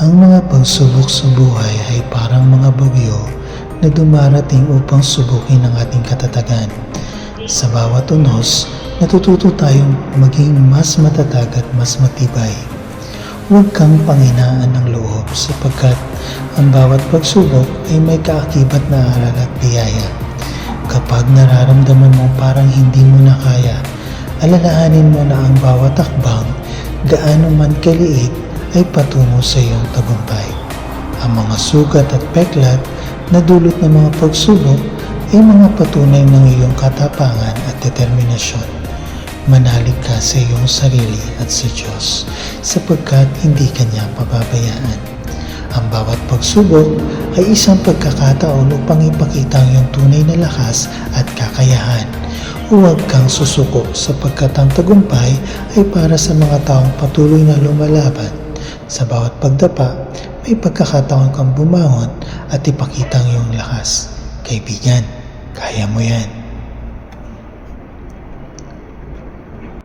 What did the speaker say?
Ang mga pagsubok sa buhay ay parang mga bagyo na dumarating upang subukin ang ating katatagan. Sa bawat unos, natututo tayong maging mas matatag at mas matibay. Huwag kang panghinaan ng loob sapagkat ang bawat pagsubok ay may kaakibat na aral at biyaya. Kapag nararamdaman mo parang hindi mo na kaya, alalahanin mo na ang bawat akbang, gaano man kaliit, ay patungo sa iyong tagumpay. Ang mga sugat at peklat na dulot ng mga pagsubok ay mga patunay ng iyong katapangan at determinasyon. Manalig ka sa iyong sarili at sa Diyos sapagkat hindi ka niya pababayaan. Ang bawat pagsubok ay isang pagkakataon upang ipakita ang iyong tunay na lakas at kakayahan. Huwag kang susuko sapagkat ang tagumpay ay para sa mga taong patuloy na lumalaban. Sa bawat pagdapa, may pagkakataon kang bumangon at ipakita ang iyong lakas. Kaibigan, kaya mo yan.